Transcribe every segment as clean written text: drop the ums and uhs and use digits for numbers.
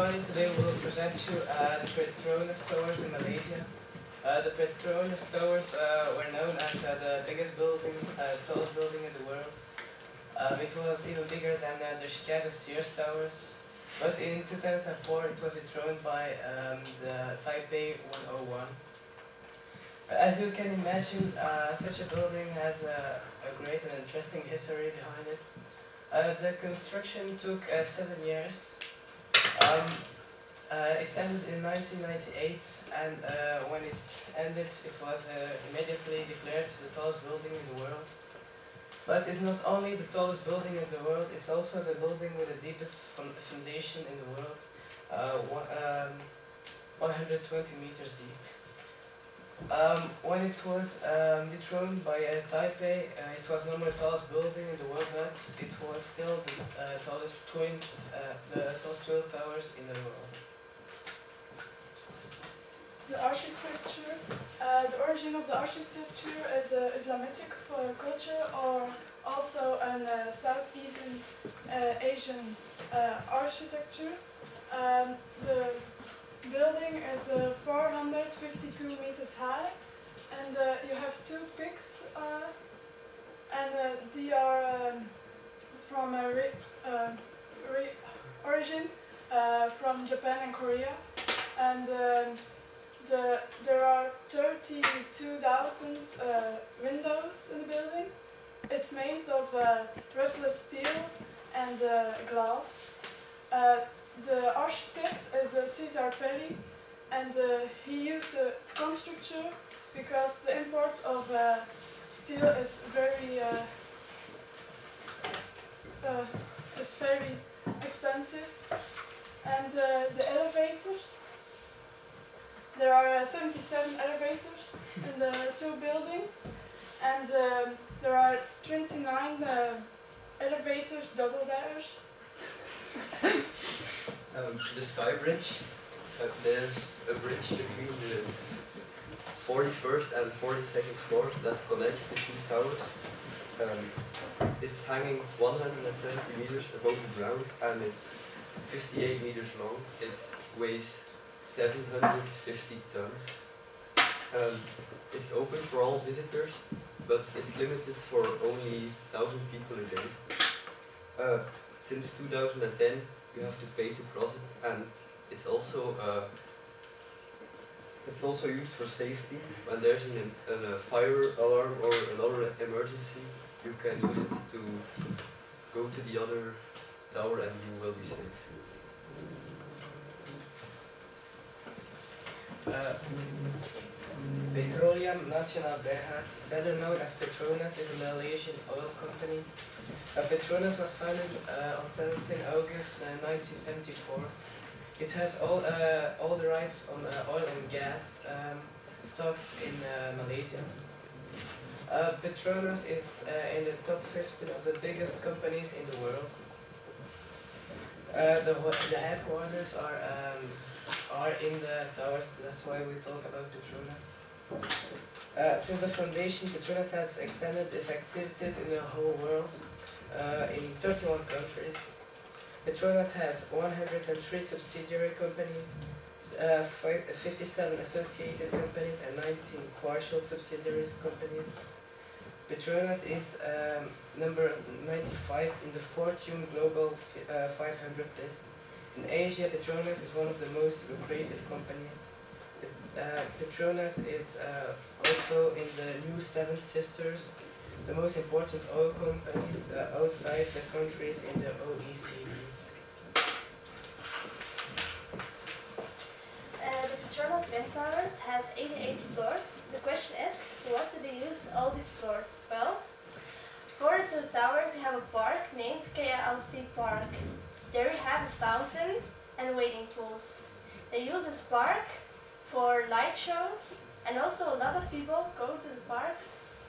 everybody, today we will present you the Petronas towers in Malaysia. The Petronas towers were known as the biggest building, tallest building in the world. It was even bigger than the Chicago Sears towers, but in 2004 it was dethroned by the Taipei 101. As you can imagine, such a building has a great and interesting history behind it. The construction took 7 years. It ended in 1998, and when it ended, it was immediately declared the tallest building in the world. But it's not only the tallest building in the world, it's also the building with the deepest foundation in the world, 120 meters deep. When it was dethroned by Taipei, it was no more the tallest building in the world, but it was still the tallest twin towers in the world. The architecture, the origin of the architecture is Islamic culture, or also an Southeast Asian architecture. The building is 452 meters high, and you have two peaks, and they are from origin from Japan and Korea, and there are 32,000 windows in the building. It's made of rustless steel and glass. The architect is Cesar Pelli, and he used a constructor because the import of steel is very expensive. And the elevators, there are 77 elevators in the two buildings, and there are 29 elevators, double dares. The Sky Bridge, there's a bridge between the 41st and 42nd floor that connects the two towers. It's hanging 170 meters above the ground, and it's 58 meters long. It weighs 750 tons. It's open for all visitors, but it's limited for only 1,000 people a day. Since 2010, you have to pay to cross it, and it's also used for safety. When there's a fire alarm or another emergency, you can use it to go to the other tower and you will be safe. Petroleum Nasional Berhad, better known as Petronas, is a Malaysian oil company. Petronas was founded on 17 August 1974. It has all the rights on oil and gas stocks in Malaysia. Petronas is in the top 15 of the biggest companies in the world. The headquarters are in the towers, that's why we talk about Petronas. Since the foundation, Petronas has extended its activities in the whole world, in 31 countries. Petronas has 103 subsidiary companies, 57 associated companies, and 19 partial subsidiaries companies. Petronas is number 95 in the Fortune Global 500 list. In Asia, Petronas is one of the most lucrative companies. Petronas is also in the new Seven Sisters, the most important oil companies outside the countries in the OECD. The Petronas Twin Towers has 88 floors. The question is, what do they use all these floors? Well, for the two towers we have a park named KLC Park. There we have a fountain and waiting pools. They use this park for light shows, and also a lot of people go to the park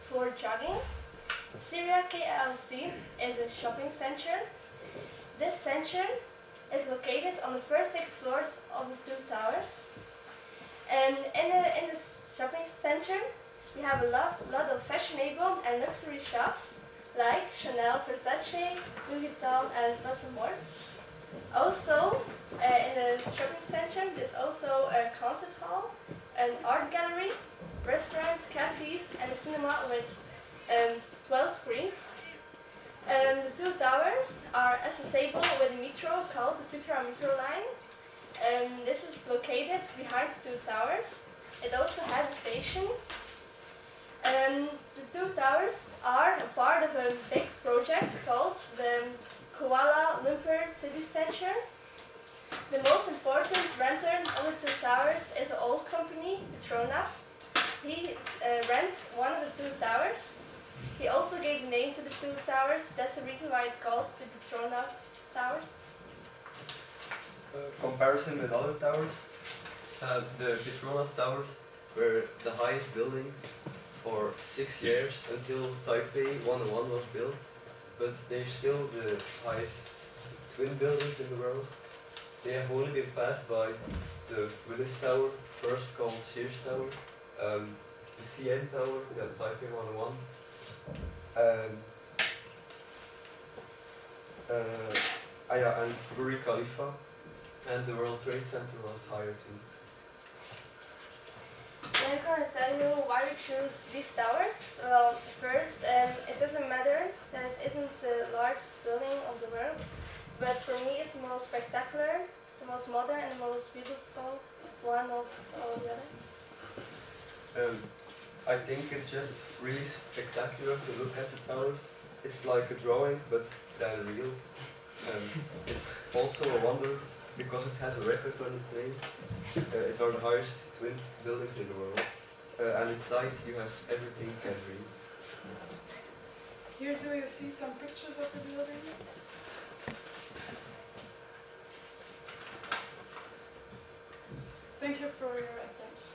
for jogging. Syria KLC is a shopping center. This center is located on the first 6 floors of the two towers. And in the shopping center, we have a lot of fashionable and luxury shops like Chanel, Versace, Louis Vuitton, and lots more. Also, in the also a concert hall, an art gallery, restaurants, cafes, and a cinema with 12 screens. The two towers are accessible with a metro called the Petronas metro line. This is located behind the two towers. It also has a station. The two towers are a part of a big project called the Kuala Lumpur City Centre. The most important renter of the two towers is an old company, Petronas. He rents one of the two towers. He also gave a name to the two towers. That's the reason why it's called the Petronas Towers. Comparison with other towers, the Petronas towers were the highest building for 6 years until Taipei 101 was built, but they're still the highest twin buildings in the world. They have only been passed by the Willis Tower, first called Sears Tower, the CN Tower, then Taipei 101, and Burj Khalifa, and the World Trade Center was higher too. I'm gonna tell you why we choose these towers. Well, first, it doesn't matter that it isn't the largest building of the world, but for me it's the most spectacular, the most modern, and the most beautiful one of all the others. I think it's just really spectacular to look at the towers. It's like a drawing, but then real. It's also a wonder because it has a record on its name. It are the highest twin buildings in the world. And inside you have everything you can dream. Here do you see some pictures of the building? Thank you for your attention.